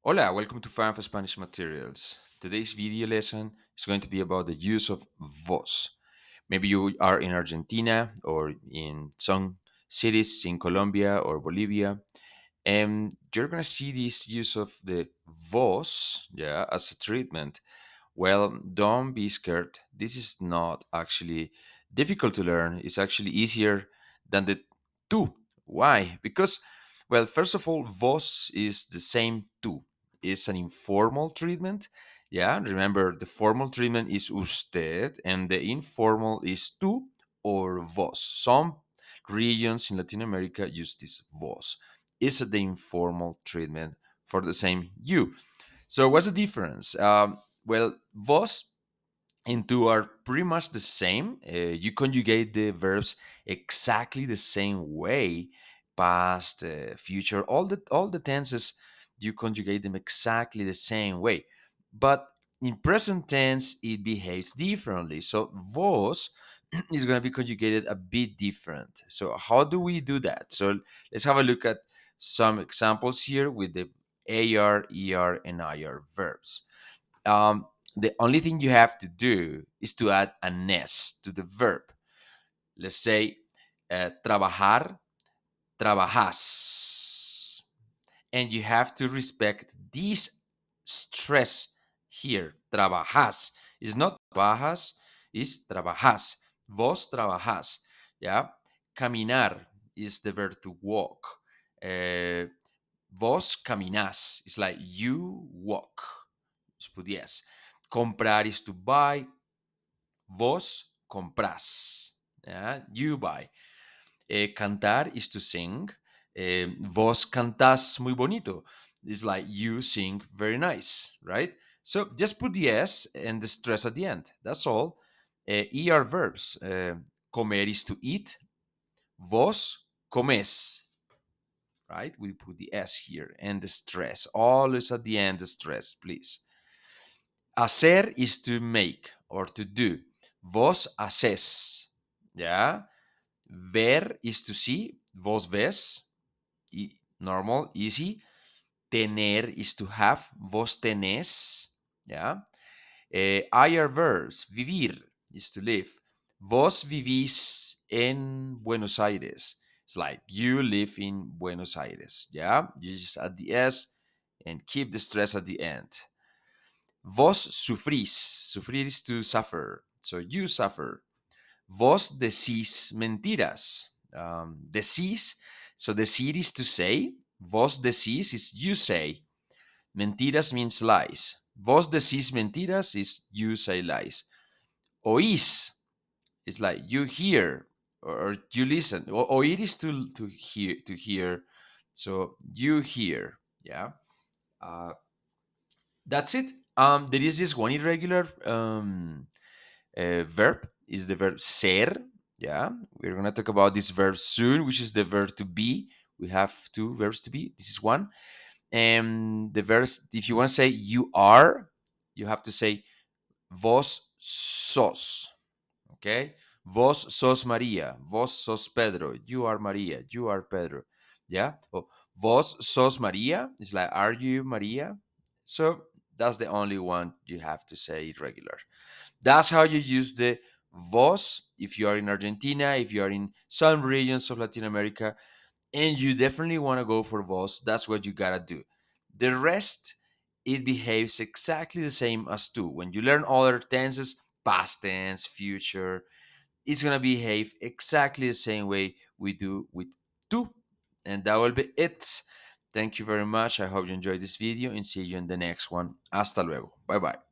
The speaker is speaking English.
Hola, welcome to Fan for Spanish Materials. Today's video lesson is going to be about the use of vos. Maybe you are in Argentina or in some cities in Colombia or Bolivia, and you're going to see this use of the vos, yeah, as a treatment. Well, don't be scared. This is not actually difficult to learn. It's actually easier than the two. Why? Because, well, first of all, vos is the same two. It's an informal treatment. Yeah, remember the formal treatment is usted and the informal is tú or vos. Some regions in Latin America use this vos. It's the informal treatment for the same you. So what's the difference? Well, vos and do are pretty much the same. You conjugate the verbs exactly the same way, past, future, all the tenses. You conjugate them exactly the same way, but in present tense it behaves differently. So vos is going to be conjugated a bit different. So how do we do that? So let's have a look at some examples here with the AR, ER, and IR verbs. um, the only thing you have to do is to add an S to the verb. Let's say, trabajar, trabajas. And you have to respect this stress here. Trabajas. It's not trabajas, it's trabajas. Vos trabajas. Yeah. Caminar is the verb to walk. Uh, Vos caminás. It's like you walk. Just put yes. Comprar is to buy. Vos comprás. Yeah, you buy. Cantar is to sing. Vos cantás muy bonito. It's like you sing very nice, right? So just put the S and the stress at the end. That's all. ER verbs. Comer is to eat. Vos comés, right? We put the S here and the stress. Always at the end, the stress, please. Hacer is to make or to do. Vos haces. Yeah. Ver is to see. Vos ves. Normal, easy. Tener is to have. Vos tenés. Yeah. IR verbs. Vivir is to live. Vos vivís en Buenos Aires. It's like you live in Buenos Aires. Yeah. You just add the S and keep the stress at the end. Vos sufrís. Sufrir is to suffer. So you suffer. Vos decís mentiras. Decís. So decir is to say. Vos decís is you say. Mentiras means lies. Vos decís mentiras is you say lies. Oís is like you hear or you listen. Oír is to hear to hear. So you hear. Yeah. Uh, that's it. There is this one irregular verb is the verb ser. Yeah, we're gonna talk about this verb soon, which is the verb to be. We have two verbs to be. This is one. And the verbs, if you want to say you are, you have to say vos sos. Okay, vos sos Maria. Vos sos Pedro. You are Maria. You are Pedro. Yeah. Oh, vos sos Maria. It's like, are you Maria? So that's the only one you have to say regular. That's how you use the vos if you are in Argentina, if you are in some regions of Latin America, and you definitely want to go for vos. That's what you gotta do. The rest, it behaves exactly the same as tu. When you learn other tenses, past tense, future, it's gonna behave exactly the same way we do with tu. And that will be it. Thank you very much. I hope you enjoyed this video and see you in the next one. Hasta luego. Bye bye.